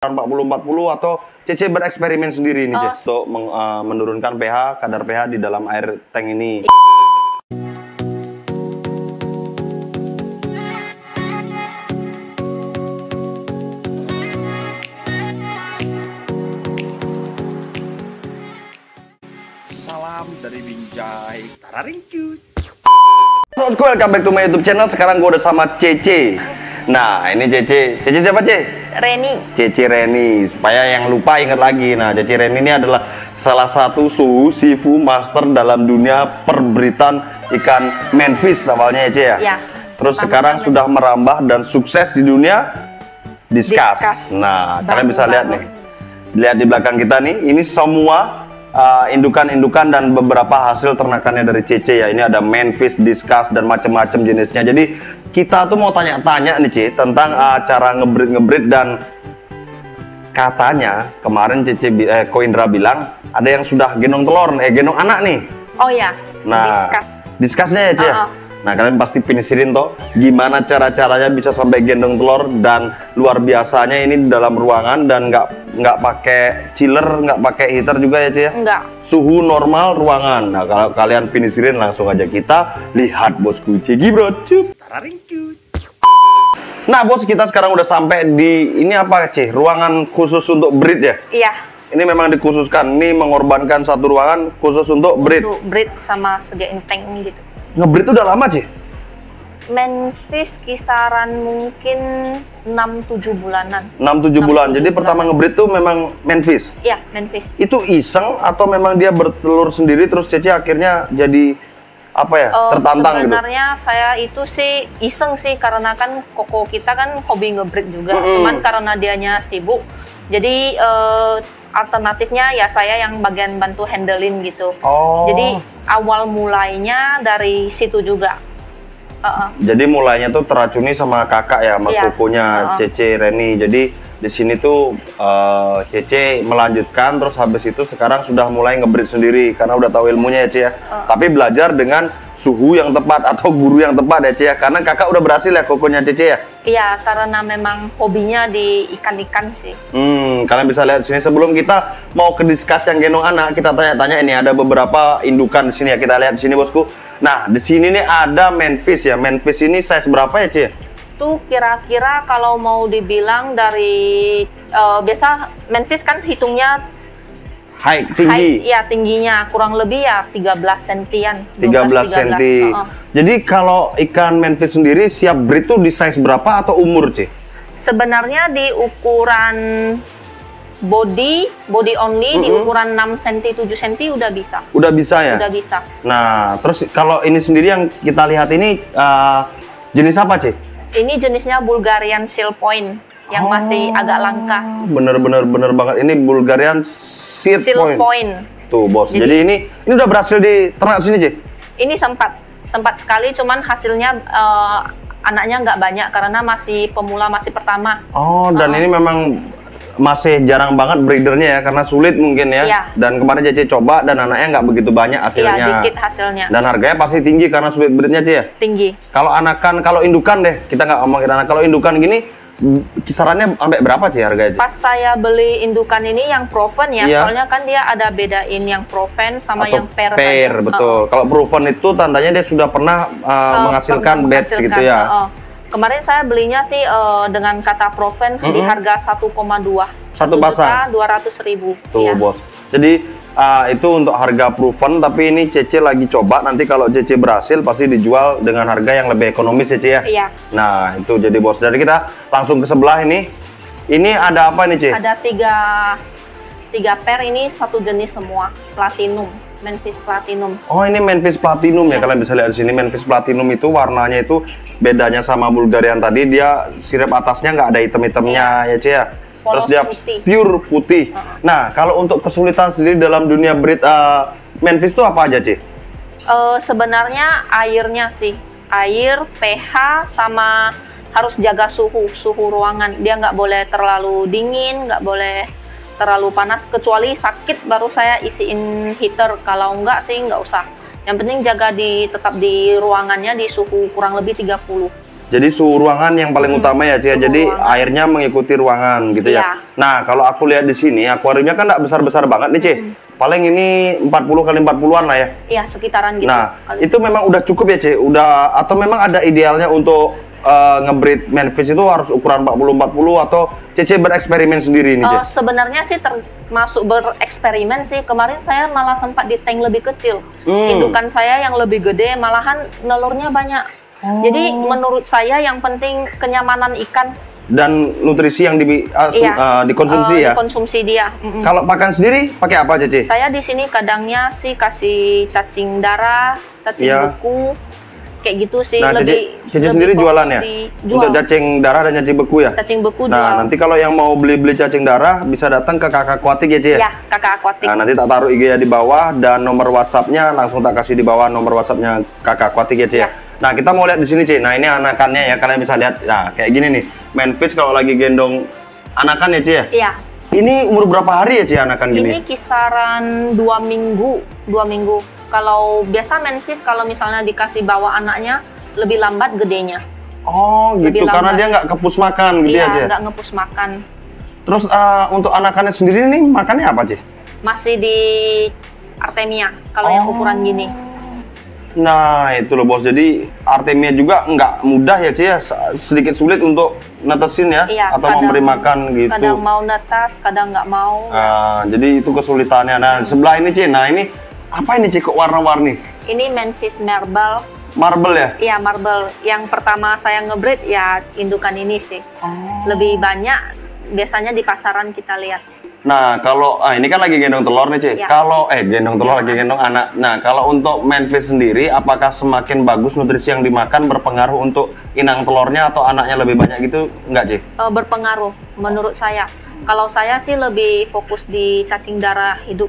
40-40 atau Cece bereksperimen sendiri nih, Cece, untuk menurunkan pH, kadar pH di dalam air tank ini. Salam dari Binjai Tararingkut. Welcome back to my YouTube channel. Sekarang gue udah sama Cece. Nah, ini Cece. Cece siapa, Ce? Reni. Cece Reni. Supaya yang lupa ingat lagi. Nah, Cece Reni ini adalah salah satu suhu sifu master dalam dunia perberitan ikan manfish awalnya ya, Ce ya? Ya. Terus sekarang sudah merambah dan sukses di dunia diskus. Nah, kalian bisa lihat nih. Lihat di belakang kita nih, ini semua indukan-indukan dan beberapa hasil ternakannya dari Cece ya. Ini ada manfish, diskus dan macam-macam jenisnya. Jadi kita tuh mau tanya-tanya nih, Ce, tentang cara ngebreed dan katanya kemarin Cece Ko Indra bilang ada yang sudah gendong telur, gendong anak nih. Oh ya. Nah, diskusnya ya, Ce. Nah, kalian pasti penisirin toh gimana cara-caranya bisa sampai gendong telur, dan luar biasanya ini di dalam ruangan dan nggak pakai chiller, nggak pakai heater juga ya, Ce ya? Enggak. Suhu normal ruangan. Nah, kalau kalian penisirin langsung aja kita lihat bosku. Cigi bro, cup. Tararingkut. Nah, bos, kita sekarang udah sampai di ini apa, Ce? Ruangan khusus untuk breed ya? Iya. Ini memang dikhususkan, ini mengorbankan satu ruangan khusus untuk breed. Untuk breed sama segain tank gitu. Ngebreed itu udah lama, Ce? Manfish kisaran mungkin 6-7 bulanan. 6-7 bulan. Jadi pertama ngebreed tuh memang manfish. Iya, manfish. Itu iseng atau memang dia bertelur sendiri terus Cece akhirnya jadi apa ya, tertantang gitu? Sebenarnya saya itu sih iseng sih, karena kan koko kita kan hobi ngebreed juga. Cuman karena dianya sibuk, jadi alternatifnya ya saya yang bagian bantu handlein gitu. Jadi awal mulainya dari situ juga. Jadi mulainya tuh teracuni sama kakak ya, sama kokonya Cece Reni. Jadi di sini tuh Cece melanjutkan, terus habis itu sekarang sudah mulai ngebreed sendiri karena udah tahu ilmunya ya, Ce ya. Tapi belajar dengan suhu yang tepat atau guru yang tepat ya, Ce ya. Karena kakak udah berhasil ya kokonya Cece ya. Iya, karena memang hobinya di ikan-ikan sih. Kalian bisa lihat di sini. Sebelum kita mau ke diskus yang gendong anak, kita tanya-tanya ini ada beberapa indukan di sini ya. Kita lihat di sini bosku. Nah, di sini nih ada manfish ya. Manfish ini size berapa ya, Ce? Tuh kira-kira kalau mau dibilang dari biasa manfish kan hitungnya tinggi. Ya, tingginya kurang lebih ya 13 sentian. 13 cm. Jadi kalau ikan manfish sendiri siap breed tuh di size berapa atau umur, Ce? Sebenarnya di ukuran body only, di ukuran 6 cm 7 cm udah bisa. Udah bisa ya? Udah bisa. Nah, terus kalau ini sendiri yang kita lihat ini jenis apa, Ce? Ini jenisnya Bulgarian Seal Point yang masih agak langka. Bener banget, ini Bulgarian Seal Point. Tuh bos, jadi ini udah berhasil diternak sini, Ce? Ini sempat sekali, cuman hasilnya anaknya nggak banyak karena masih pemula, masih pertama. Dan ini memang masih jarang banget breedernya ya, karena sulit mungkin ya. Iya. Dan kemarin Cece coba dan anaknya nggak begitu banyak hasilnya. Iya, dikit hasilnya. Dan harganya pasti tinggi karena sulit breednya, Ce ya? Tinggi. Kalau anakan, kalau indukan deh, kita nggak ngomongin anak. Kalau indukan gini, kisarannya sampai berapa sih harganya? Pas saya beli indukan ini yang proven ya, soalnya kan dia ada bedain yang proven sama atau yang pair. Betul. Kalau proven itu tandanya dia sudah pernah menghasilkan batch gitu ya. Kemarin saya belinya sih dengan kata proven di harga 1,2. Satu pasang? 1.200.000. Tuh ya, bos. Jadi itu untuk harga proven, tapi ini Cece lagi coba. Nanti kalau Cece berhasil pasti dijual dengan harga yang lebih ekonomis ya, Ce ya? Iya. Nah, itu jadi bos. Jadi kita langsung ke sebelah ini. Ini ada apa nih, Ce? Ada tiga pair, ini satu jenis semua. Platinum. Manfish Platinum. Oh, ini Manfish Platinum ya. Kalian bisa lihat di sini. Manfish Platinum itu warnanya itu bedanya sama Bulgarian tadi, dia sirip atasnya nggak ada hitam-hitamnya ya, Ce ya. Terus dia pure putih. Nah, kalau untuk kesulitan sendiri dalam dunia breed manfish itu apa aja, Ce? Sebenarnya airnya sih. Air, pH, sama harus jaga suhu ruangan. Dia nggak boleh terlalu dingin, nggak boleh terlalu panas, kecuali sakit baru saya isiin heater. Kalau enggak sih nggak usah. Yang penting jaga tetap di ruangannya di suhu kurang lebih 30. Jadi suhu ruangan yang paling utama ya, Cie. Jadi ruangan. airnya mengikuti ruangan gitu ya. Nah, kalau aku lihat di sini akuariumnya kan nggak besar-besar banget nih, Cie. Paling ini 40 kali 40-an lah ya. Iya, sekitaran gitu. Nah, itu memang udah cukup ya, Cie. Udah atau memang ada idealnya untuk ngebreed manfish itu harus ukuran 40-40 atau Cece bereksperimen sendiri nih, Cie? Sebenarnya sih termasuk bereksperimen sih. Kemarin saya malah sempat di tank lebih kecil. Indukan saya yang lebih gede malahan nelurnya banyak. Jadi menurut saya yang penting kenyamanan ikan dan nutrisi yang dikonsumsi ya. Dikonsumsi dia. Kalau makan sendiri pakai apa, Cece? Saya di sini kadangnya sih kasih cacing darah, cacing beku, kayak gitu sih. Nah, Cece sendiri jualan ya? Untuk cacing darah dan cacing beku ya? Cacing beku Nah, jual. nanti kalau yang mau beli cacing darah bisa datang ke Kakak Aquatic ya, Cie? Ya, Kakak Aquatic. Nah, nanti tak taruh IG-nya di bawah dan nomor WhatsApp-nya langsung tak kasih di bawah nomor WhatsApp-nya Kakak Aquatic ya, Cie? Ya. Nah, kita mau lihat di sini, Cie. Nah, ini anakannya ya, kalian bisa lihat. Nah, kayak gini nih. Manfish kalau lagi gendong anakan ya, Cie? Iya. Ini umur berapa hari ya, Cie, anakan gini? Ini kisaran 2 minggu. 2 minggu. Kalau biasa manfish kalau misalnya dikasih bawa anaknya lebih lambat gedenya. Oh, gitu. Karena dia nggak kepus makan gitu ya, Cie? Iya, nggak ngepus makan. Terus untuk anakannya sendiri nih makannya apa, Cie? Masih di Artemia kalau yang ukuran gini. Nah, itu loh, Bos. Jadi Artemia juga nggak mudah ya, Cie, ya? Sedikit sulit untuk netesin ya, Iya, atau memberi makan gitu. Kadang mau netas, kadang nggak mau. Nah, jadi itu kesulitannya. Nah, sebelah ini, Cie. Nah, ini apa ini, Cie, kok warna-warni? Ini manfish marble. Marble ya? Iya, marble. Yang pertama saya ngebreed ya indukan ini sih. Lebih banyak biasanya di pasaran kita lihat. Nah, kalau ini kan lagi gendong telur nih, Cie. Ya. Kalau gendong telur lagi gendong anak. Nah, kalau untuk manfish sendiri, apakah semakin bagus nutrisi yang dimakan berpengaruh untuk inang telurnya atau anaknya lebih banyak gitu? Enggak, Cie? Berpengaruh menurut saya. Kalau saya sih lebih fokus di cacing darah hidup.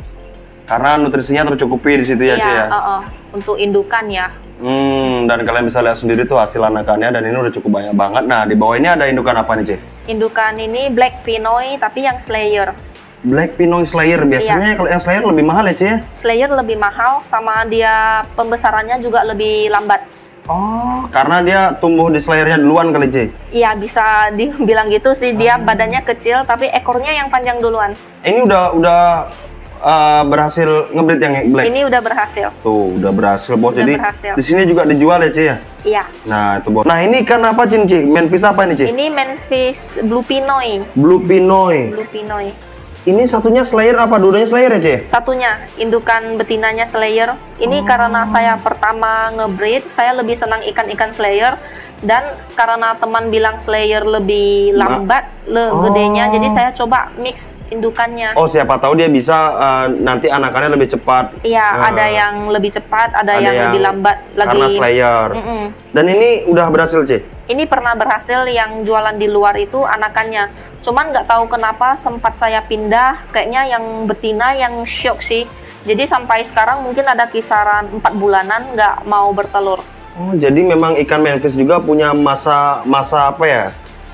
Karena nutrisinya tercukupi di situ ya, Cie ya. Untuk indukan ya. Dan kalian bisa lihat sendiri tuh hasil anakannya dan ini udah cukup banyak banget. Nah, di bawah ini ada indukan apa nih, Cie? Indukan ini Black Pinoy tapi yang Slayer. Black Pinoy Slayer, biasanya kalau yang Slayer lebih mahal ya, Cie? Slayer lebih mahal, sama dia pembesarannya juga lebih lambat. Oh, karena dia tumbuh di Slayernya duluan kali, Cie? Iya, bisa dibilang gitu sih. Dia badannya kecil tapi ekornya yang panjang duluan. Ini udah berhasil ngebreed yang Black? Ini udah berhasil. Tuh, udah berhasil, Bos. Udah Jadi berhasil. di sini juga dijual ya, Cie ya? Iya. Nah, itu, Bos. Nah, ini kan apa, Cie? Manfish apa ini, Cie? Ini manfish Blue Pinoy. Blue Pinoy. Blue Pinoy. Ini satunya Slayer apa? Dua-duanya Slayer ya, Cie? Satunya, indukan betinanya Slayer. Ini karena saya pertama ngebreed, saya lebih senang ikan-ikan Slayer. Dan karena teman bilang Slayer lebih lambat gedenya, jadi saya coba mix indukannya. Oh, siapa tahu dia bisa nanti anakannya lebih cepat. Iya, ada yang lebih cepat, ada yang lebih lambat lagi. Karena Slayer. Dan ini udah berhasil, Cie? Ini pernah berhasil, yang jualan di luar itu anakannya. Cuman nggak tahu kenapa sempat saya pindah, kayaknya yang betina yang syok sih. Jadi sampai sekarang mungkin ada kisaran 4 bulanan nggak mau bertelur. Oh, jadi memang ikan manfish juga punya masa apa ya?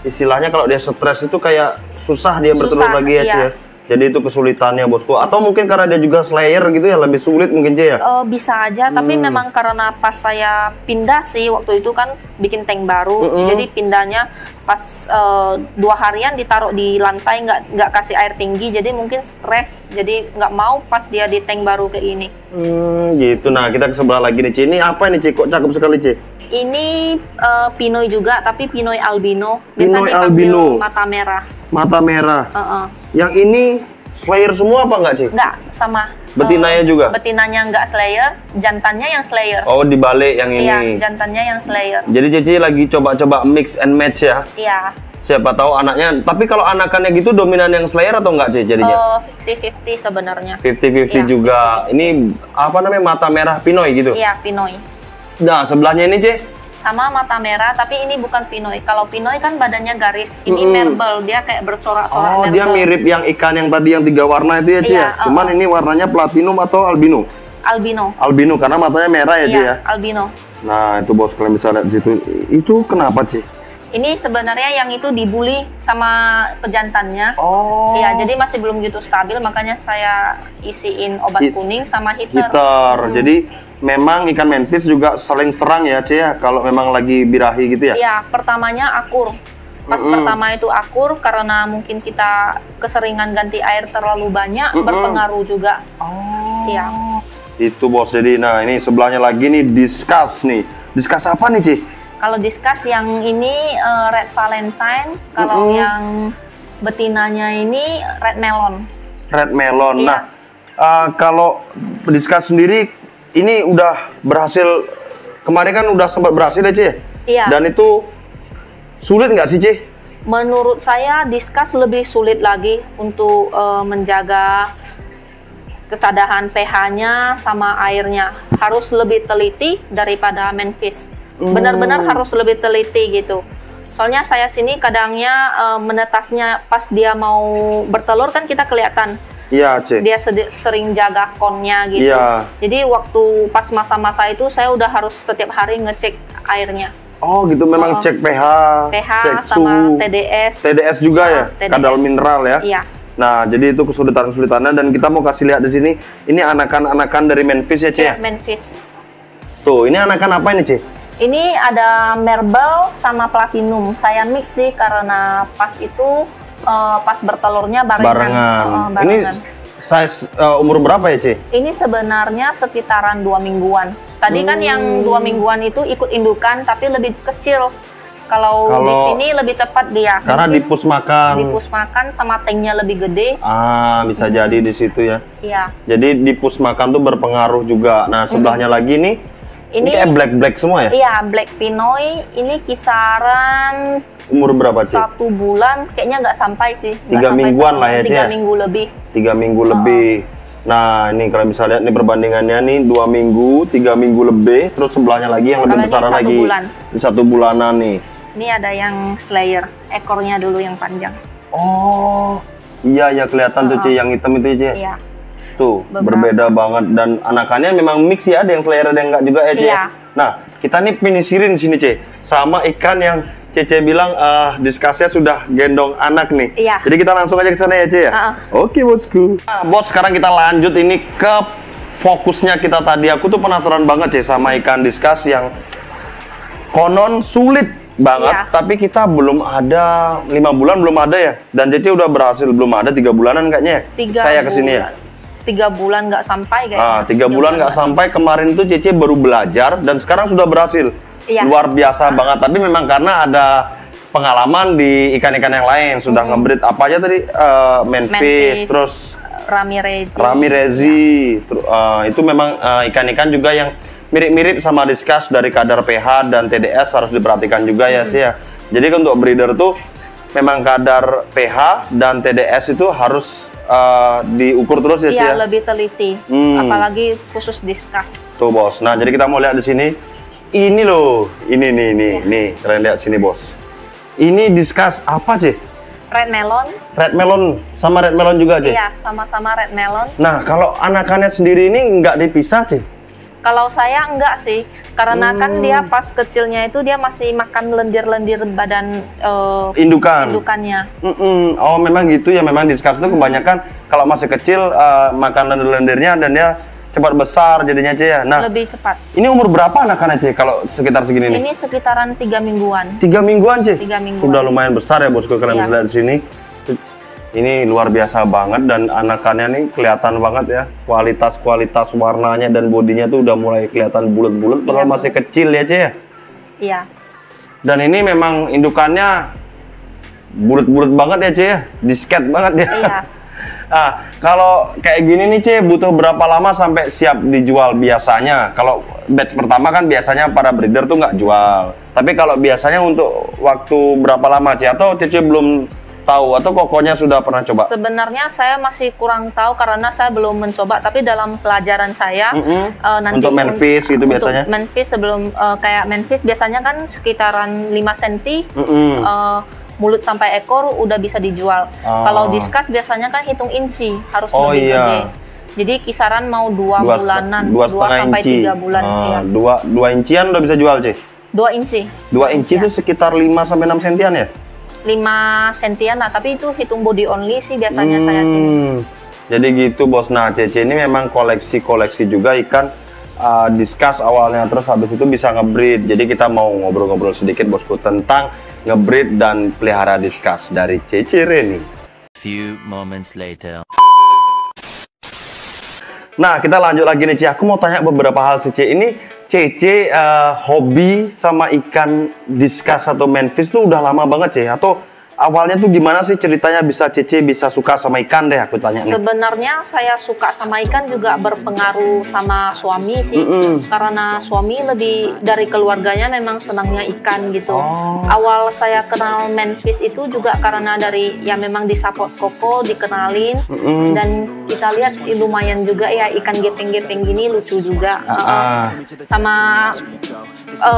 Istilahnya kalau dia stres itu kayak susah dia bertelur lagi ya, Cie? Jadi itu kesulitannya, Bosku. Atau mungkin karena dia juga Slayer gitu ya, lebih sulit mungkin, Cie ya? Bisa aja, tapi memang karena pas saya pindah sih, waktu itu kan bikin tank baru, jadi pindahnya pas 2 harian ditaruh di lantai, nggak kasih air tinggi, jadi mungkin stres, jadi nggak mau pas dia di tank baru kayak gini. Gitu. Nah, kita ke sebelah lagi nih, Cie. Ini apa nih, Cie? Kok cakep sekali, Cie? Ini Pinoy juga, tapi Pinoy albino. Pinoy Biasanya albino. mata merah. Mata merah. Yang ini Slayer semua apa nggak, Cie? Nggak, sama. Betinanya juga? Betinanya nggak Slayer, jantannya yang Slayer. Oh, dibalik yang ini. Iya, jantannya yang Slayer. Jadi Cici lagi coba-coba mix and match ya? Iya. Siapa tahu anaknya, tapi kalau anakannya gitu dominan yang Slayer atau nggak, Cie, jadinya? 50-50 sebenarnya. 50-50 Iya, juga. Ini apa namanya, mata merah Pinoy gitu? Iya, Pinoy. Nah, sebelahnya ini, Cie? Sama mata merah, tapi ini bukan Pinoy. Kalau Pinoy kan badannya garis, ini marble, dia kayak bercorak-corak. Oh, dia mirip yang ikan yang tadi yang 3 warna itu ya, Cie? Iya, Cuman ini warnanya platinum atau albino? Albino. Albino, karena matanya merah ya, Cie Iya, ya? albino. Nah, itu, Bos, kalian bisa lihat di situ. Itu kenapa, Cie? Ini sebenarnya yang itu dibully sama pejantannya. Oh. Iya, jadi masih belum gitu stabil, makanya saya isiin obat kuning sama heater. Jadi memang ikan manfish juga saling serang ya, Ce ya, kalau memang lagi birahi gitu ya? Iya, pertamanya akur. Pas pertama itu akur karena mungkin kita keseringan ganti air terlalu banyak, berpengaruh juga. Oh. Iya. Itu bos, jadi nah ini sebelahnya lagi nih discuss nih. Discuss apa nih, Ci? Kalau discuss yang ini red valentine, kalau yang betinanya ini red melon. Red melon. Iya. Nah, kalau discuss sendiri ini udah berhasil, kemarin kan udah sempat berhasil ya, Ci? Iya. Dan itu sulit nggak sih, Ci? Menurut saya discuss lebih sulit lagi untuk menjaga kesadaran pH-nya sama airnya. Harus lebih teliti daripada manfish. Benar-benar harus lebih teliti gitu. Soalnya saya sini kadangnya menetasnya pas dia mau bertelur kan kita kelihatan. Iya, Ci. Dia sering jaga konnya gitu. Iya. Jadi waktu pas masa-masa itu saya udah harus setiap hari ngecek airnya. Oh gitu, memang cek pH, pH cek sama suhu. TDS. TDS juga ya, TDS. kadar mineral ya. Iya. Nah, jadi itu kesulitan-kesulitannya, dan kita mau kasih lihat di sini. Ini anakan-anakan dari manfish ya, Ci? Iya, manfish. Tuh, ini anakan apa ini, Ci? Ini ada marble sama platinum. Saya mix sih karena pas itu pas bertelurnya barengan. Barengan. Ini size umur berapa ya, Ci? Ini sebenarnya sekitaran 2 mingguan. Tadi kan yang 2 mingguan itu ikut indukan tapi lebih kecil. Kalau di sini lebih cepat dia. Karena dipus makan. Dipus makan sama tanknya lebih gede. Ah, bisa jadi di situ ya. Iya. Jadi dipus makan tuh berpengaruh juga. Nah, sebelahnya lagi nih, ini kayak black semua ya? Iya, black pinoy. Ini kisaran umur berapa, Ci? 1 bulan, kayaknya nggak sampai sih. 3 mingguan lah ya, Ci? 3 minggu lebih. 3 minggu lebih. Nah, ini kalian bisa lihat nih perbandingannya nih, 2 minggu, 3 minggu lebih, terus sebelahnya lagi yang lebih besar lagi. 1 bulan. Di 1 bulanan nih. Ini ada yang slayer, ekornya dulu yang panjang. Oh, iya ya, kelihatan tuh, Ci, yang hitam itu, Ci. Iya. Tuh, berbeda banget, dan anakannya memang mix ya, ada yang slayer ada yang enggak juga ya, Ci. Iya. Nah, kita nih pinisirin sini, Ci, sama ikan yang Cece bilang diskusnya sudah gendong anak nih. Iya. Jadi kita langsung aja ke sana ya, Ci ya. Oke, bosku. Nah, bos, sekarang kita lanjut ini ke fokusnya kita tadi. Aku tuh penasaran banget, Ci, sama ikan diskus yang konon sulit banget, Iya. tapi kita belum ada 5 bulan belum ada ya, dan Cece udah berhasil belum ada 3 bulanan kayaknya. 3 saya kesini ya. 3 bulan nggak sampai kayaknya. 3 bulan nggak sampai, kemarin tuh Cece baru belajar dan sekarang sudah berhasil. Iya. Luar biasa banget, tapi memang karena ada pengalaman di ikan-ikan yang lain, sudah ngebreed apa aja tadi, manfish, terus ramirezi, itu memang ikan-ikan juga yang mirip-mirip sama diskus dari kadar pH dan TDS harus diperhatikan juga ya, sih ya. Jadi untuk breeder tuh memang kadar pH dan TDS itu harus diukur terus ya, sih Iya, ya. lebih teliti, apalagi khusus diskus. Tuh, bos. Nah, jadi kita mau lihat di sini. Ini loh, ini nih, kalian lihat sini, bos. Ini diskus apa, Ci? Red melon. Red melon, sama red melon juga, Ci? Iya, sama-sama red melon. Nah, kalau anakannya sendiri ini nggak dipisah, Ci? Kalau saya enggak sih, karena kan dia pas kecilnya itu dia masih makan lendir-lendir badan indukannya. Oh, memang gitu ya, memang diskus itu kebanyakan kalau masih kecil makan lendir-lendirnya dan dia cepat besar jadinya, Ci ya. Nah, Lebih cepat. ini umur berapa anakannya, Ci, kalau sekitar segini nih? Ini sekitaran 3 mingguan. 3 mingguan, Ci? 3 mingguan. Sudah lumayan besar ya, bosku, kalian Iya. bisa lihat di sini. Ini luar biasa banget, dan anakannya nih kelihatan banget ya, kualitas warnanya dan bodinya tuh udah mulai kelihatan bulat-bulat, padahal masih kecil ya, Ci ya. Iya. Dan ini memang indukannya bulat-bulat banget ya, Ci ya, disket banget ya. Iya. Nah, kalau kayak gini nih, Ci, butuh berapa lama sampai siap dijual biasanya? Kalau batch pertama kan biasanya para breeder tuh nggak jual. Tapi kalau biasanya untuk waktu berapa lama, Ci? Atau Cici belum tahu, atau kokonya sudah pernah coba? Sebenarnya saya masih kurang tahu karena saya belum mencoba, tapi dalam pelajaran saya nanti untuk manfish gitu biasanya? Untuk manfish sebelum kayak manfish biasanya kan sekitaran 5 cm mulut sampai ekor udah bisa dijual. Kalau diskus biasanya kan hitung inci, harus lebih gede. Jadi kisaran mau 2 bulanan, 2 sampai 3 bulan. Ya. 2 incian udah bisa jual, Ci? 2 inci. 2 inci itu sekitar 5 sampai 6 sentian ya? 5 sentian lah, tapi itu hitung body only sih biasanya saya sini. Jadi gitu, bos. Nah, Cece ini memang koleksi juga ikan discuss awalnya, terus habis itu bisa nge-breed. Jadi kita mau ngobrol-ngobrol sedikit bosku tentang nge-breed dan pelihara discuss dari Cece Reni. Few moments later. Nah, kita lanjut lagi nih, Ci. Aku mau tanya beberapa hal sih, Ci. Ini Cece hobi sama ikan discuss atau manfish tuh udah lama banget, Ci? Atau awalnya tuh gimana sih ceritanya bisa Cece bisa suka sama ikan deh, aku tanya nih. Sebenarnya saya suka sama ikan juga berpengaruh sama suami sih. Karena suami lebih dari keluarganya memang senangnya ikan gitu. Awal saya kenal manfish itu juga karena dari ya memang di Sapot Koko dikenalin. Dan kita lihat lumayan juga ya ikan gepeng-gepeng gini lucu juga. Sama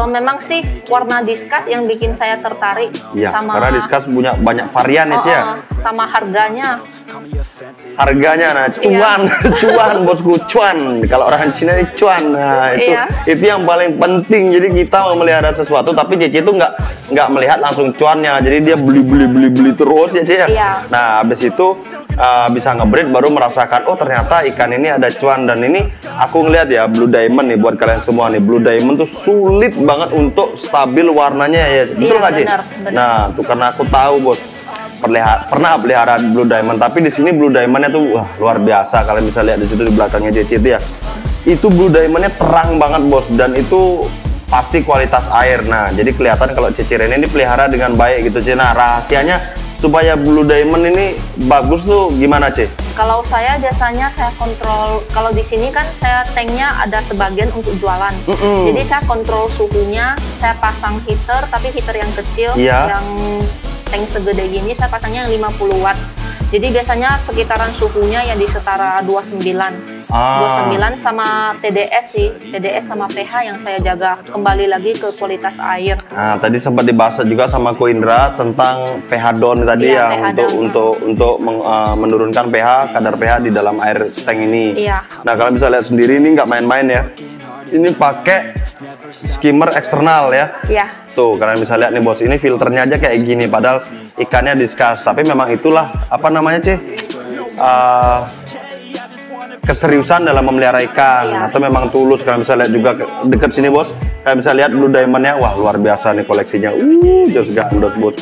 memang sih warna discuss yang bikin saya tertarik. Iya, sama karena discuss punya banyak varian ya, Ci ya. Sama harganya. Nah cuan, cuan bosku, cuan. Kalau orang Cina ini cuan. Nah itu yang paling penting. Jadi kita mau melihara sesuatu, tapi Cece itu nggak melihat langsung cuannya. Jadi dia beli terus ya, Ci ya. Nah habis itu bisa nge-breed baru merasakan, oh ternyata ikan ini ada cuan. Dan ini aku ngeliat ya, Blue Diamond nih buat kalian semua nih, Blue Diamond tuh sulit banget untuk stabil warnanya ya, betul nggak, Ci? Nah tuh karena aku tahu bos, pernah pelihara Blue Diamond, tapi di sini Blue Diamondnya tuh wah luar biasa. Kalian bisa lihat di situ di belakangnya Cece itu ya, itu Blue Diamondnya terang banget bos, dan itu pasti kualitas air. Nah jadi kelihatan kalau Cece Reni ini pelihara dengan baik gitu, Ci. Nah rahasianya supaya Blue Diamond ini bagus tuh gimana, Ci? Kalau saya biasanya saya kontrol, kalau di sini kan saya tanknya ada sebagian untuk jualan. Jadi saya kontrol suhunya, saya pasang heater, tapi heater yang kecil, yang tank segede gini saya pasangnya yang 50 watt. Jadi biasanya sekitaran suhunya ya di setara 29. 29 sama TDS sih, TDS sama pH yang saya jaga. Kembali lagi ke kualitas air. Nah, tadi sempat dibahas juga sama Ko Indra tentang pH down tadi ya, untuk menurunkan pH, kadar pH di dalam air tank ini. Nah, kalian bisa lihat sendiri ini nggak main-main ya. Ini pakai skimmer eksternal ya. Tuh kalian bisa lihat nih bos, ini filternya aja kayak gini, padahal ikannya discuss. Tapi memang itulah apa namanya, Ci, keseriusan dalam memelihara ikan, atau memang tulus. Kalian bisa lihat juga dekat sini bos, kalian bisa lihat Blue Diamondnya, wah luar biasa nih koleksinya. Jos gandos bos,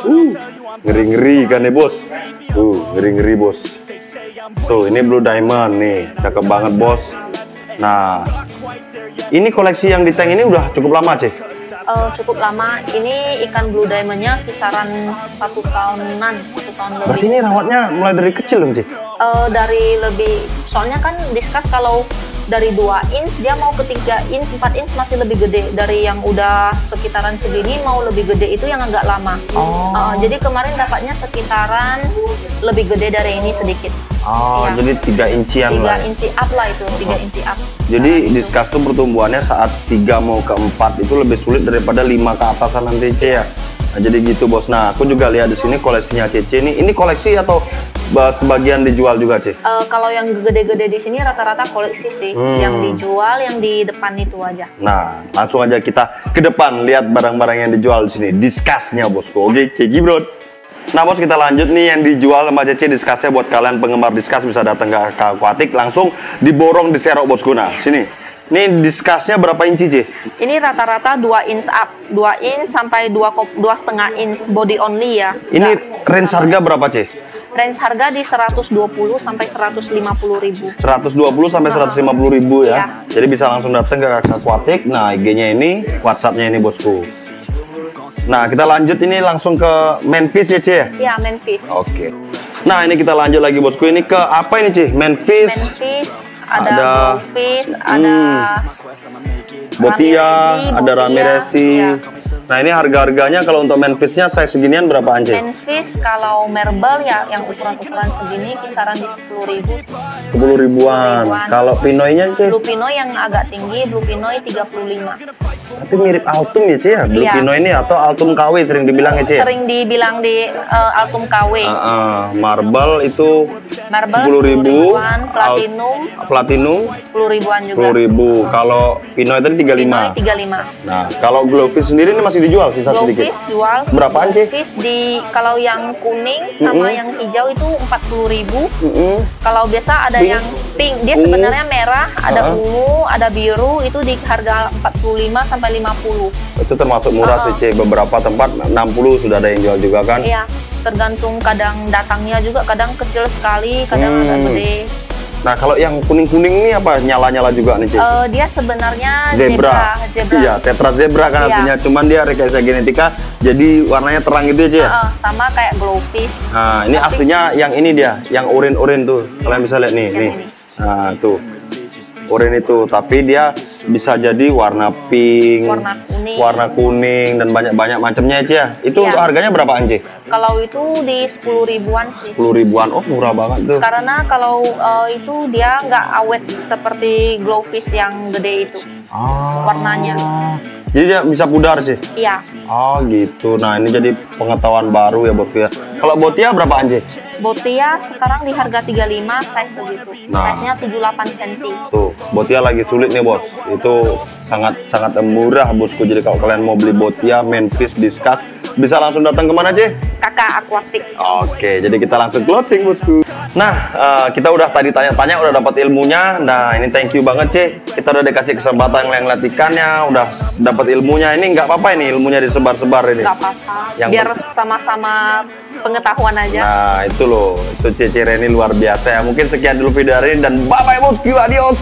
ngeri-ngeri kan nih bos, ngeri-ngeri bos. Tuh ini Blue Diamond nih, cakep banget bos. Nah ini koleksi yang di tank ini udah cukup lama, Ci? Cukup lama. Ini ikan Blue Diamondnya kisaran 1 tahunan, 1 tahun lebih. Berarti ini rawatnya mulai dari kecil dong, Ci? Dari lebih, soalnya kan discuss kalau dari 2 inch dia mau ke 3 inch, 4 inch masih lebih gede. Dari yang udah sekitaran segini mau lebih gede itu yang agak lama. Jadi kemarin dapatnya sekitaran lebih gede dari ini sedikit. Jadi 3 incian 3 inci up lah itu, 3 inci up. Jadi discuss tuh pertumbuhannya saat 3 mau ke 4 itu lebih sulit daripada 5 ke atasan nanti, Ci ya. Nah, jadi gitu bos. Nah aku juga lihat di sini koleksinya Cece ini koleksi atau sebagian dijual juga, Ci? Kalau yang gede-gede di sini rata-rata koleksi sih. Yang dijual yang di depan itu aja. Nah langsung aja kita ke depan lihat barang-barang yang dijual di sini, discussnya bosku. Oke, Ceki bro. Nah bos, kita lanjut nih yang dijual sama Cece discussnya. Buat kalian penggemar discuss bisa datang ke Aquatic langsung diborong di serok bosku. Nah sini, ini discussnya berapa inci, Ci? Ini rata-rata 2 inch up, 2 inch sampai 2,5 inch body only ya. Ini range harga berapa, Ci? Range harga di 120 sampai 150 ribu. 120 sampai 150 ribu ya. Jadi bisa langsung datang ke Aquatic. Nah IG-nya ini, WhatsApp-nya ini bosku. Nah kita lanjut ini langsung ke manfish ya, Ci ya? Iya, manfish. Oke. Nah ini kita lanjut lagi bosku, ini ke apa ini, Ci? Manfish. Manfish, ada goldfish, ada botia, ada ramiresi. Nah ini harga-harganya kalau untuk manfishnya size seginian berapaan, Ci? Manfish kalau marble ya yang ukuran-ukuran segini kisaran di 10.000. 10 ribuan. Kalau pinoynya, Ci? Blue pinoy yang agak tinggi, blue pinoy 35. Tapi mirip Altum ya, Ci ya? Blue pinoy ini atau Altum KW sering dibilang ya, Ci? Sering dibilang di Altum KW. Marble itu 10 ribu. Platinum 10 ribuan juga. 10 ribu. Kalau pinoy tadi 35. Pinoy 35. Nah, kalau glowfish sendiri ini masih dijual sisa sedikit. Glowfish jual. Berapaan, Ci? Glowfish di kalau yang kuning sama yang hijau itu 40 ribu. Kalau biasa ada yang pink. Dia Ungu. sebenarnya merah, ada ungu, ada biru, itu di harga 45 sampai 50. Itu termasuk murah sih, Ci. Beberapa tempat 60 sudah ada yang jual juga kan? Iya, tergantung kadang datangnya juga, kadang kecil sekali, kadang agak gede. Nah, kalau yang kuning-kuning ini apa? Nyala-nyala juga nih, Ci? Dia sebenarnya Zebra. zebra. Iya, tetra zebra kan Iya. artinya. Cuman dia rekayasa genetika, jadi warnanya terang gitu ya, Ci? Sama kayak glowfish. Nah, ini Tapi- aslinya yang ini dia, yang orange tuh. Kalian bisa lihat nih, Yang nih. ini. Nah, tuh. Orange itu, tapi dia bisa jadi warna pink, Warna kuning. dan banyak-banyak macamnya, Ci ya. Itu Iya. harganya berapaan, Ci? Kalau itu di 10 ribuan sih. 10 ribuan. Oh, murah banget tuh. Karena kalau itu dia nggak awet seperti glowfish yang gede itu warnanya. Jadi dia bisa pudar, Ci? Iya, Oh gitu. Nah ini jadi pengetahuan baru ya bosku ya. Kalau botia berapaan, Ci? botia sekarang di harga 35 size segitu. Nah. Size-nya 78 cm. Tuh, botia lagi sulit nih bos. Itu sangat murah bosku. Jadi kalau kalian mau beli botia, manfish, discuss, bisa langsung datang kemana, Ci? Kakak akuatik. Oke, jadi kita langsung closing bosku. Nah, kita udah tadi tanya-tanya, udah dapat ilmunya. Nah, ini thank you banget, Ci. Kita udah dikasih kesempatan ngeliat ikannya, udah dapat ilmunya. Ini nggak apa-apa ini ilmunya disebar-sebar ini. Nggak apa-apa. Yang Biar sama-sama pengetahuan aja. Nah, itu loh. Itu Cici Reni luar biasa ya. Mungkin sekian dulu video hari ini dan bye-bye bosku. Adios.